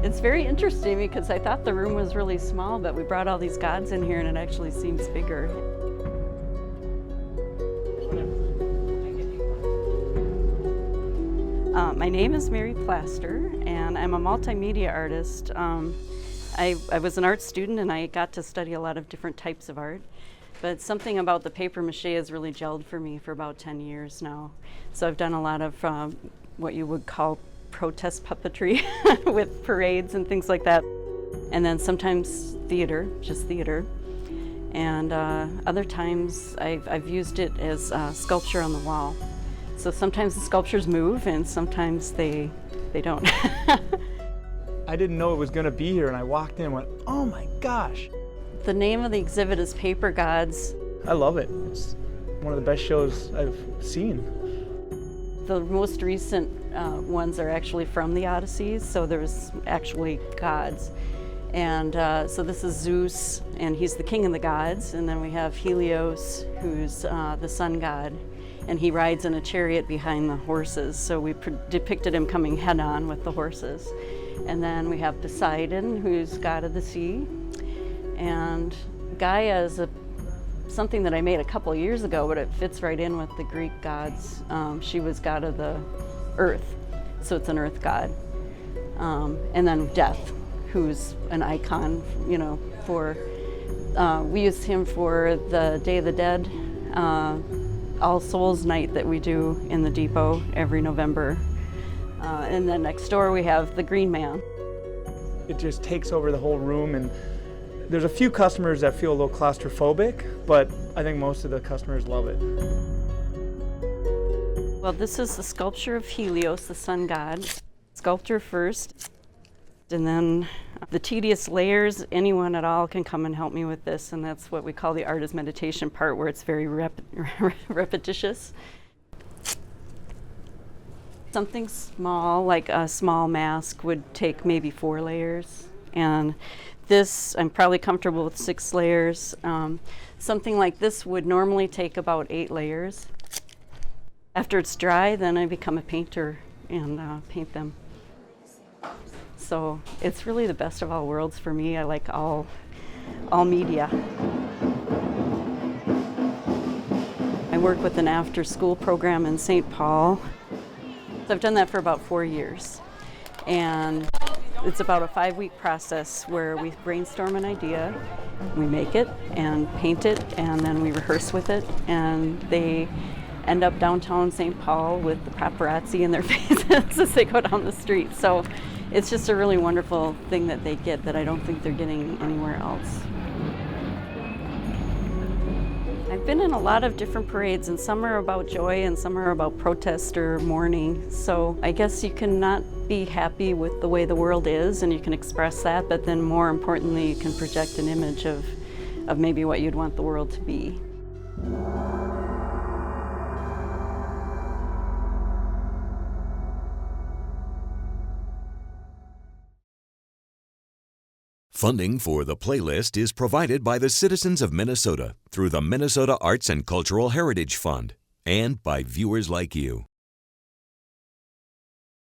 It's very interesting because I thought the room was really small, but we brought all these gods in here and it actually seems bigger. My name is Plaster, and I'm a multimedia artist. I was an art student and I got to study a lot of different types of art, but something about the paper mache has really gelled for me for about 10 years now. So I've done a lot of what you would call protest puppetry with parades and things like that. And then sometimes theater, just theater. And other times I've used it as sculpture on the wall. So sometimes the sculptures move and sometimes they don't. I didn't know it was going to be here, and I walked in and went, oh my gosh. The name of the exhibit is Paper Gods. I love it. It's one of the best shows I've seen. The most recent ones are actually from the Odysseys, so there's actually gods. And so this is Zeus, and he's the king of the gods. And then we have Helios, who's the sun god, and he rides in a chariot behind the horses. So we depicted him coming head on with the horses. And then we have Poseidon, who's god of the sea. And Gaia is something that I made a couple years ago, but it fits right in with the Greek gods. She was god of the earth, so it's an earth god. And then Death, who's an icon, for, we use him for the Day of the Dead, All Souls Night that we do in the depot every November. And then next door we have the Green Man. It just takes over the whole room, and there's a few customers that feel a little claustrophobic, but I think most of the customers love it. Well, this is the sculpture of Helios, the sun god. Sculpture first, and then the tedious layers, anyone at all can come and help me with this, and that's what we call the art is meditation part, where it's very repetitious. Something small, like a small mask, would take maybe 4 layers, and this, I'm probably comfortable with 6 layers. Something like this would normally take about 8 layers. After it's dry, then I become a painter and paint them. So it's really the best of all worlds for me. I like all media. I work with an after-school program in St. Paul. So I've done that for about 4 years. And it's about a 5-week process where we brainstorm an idea, we make it and paint it, and then we rehearse with it, and they end up downtown St. Paul with the paparazzi in their faces as they go down the street. So it's just a really wonderful thing that they get that I don't think they're getting anywhere else. I've been in a lot of different parades, and some are about joy and some are about protest or mourning. So I guess you can not be happy with the way the world is, and you can express that, but then more importantly, you can project an image of maybe what you'd want the world to be. Funding for the playlist is provided by the citizens of Minnesota through the Minnesota Arts and Cultural Heritage Fund and by viewers like you.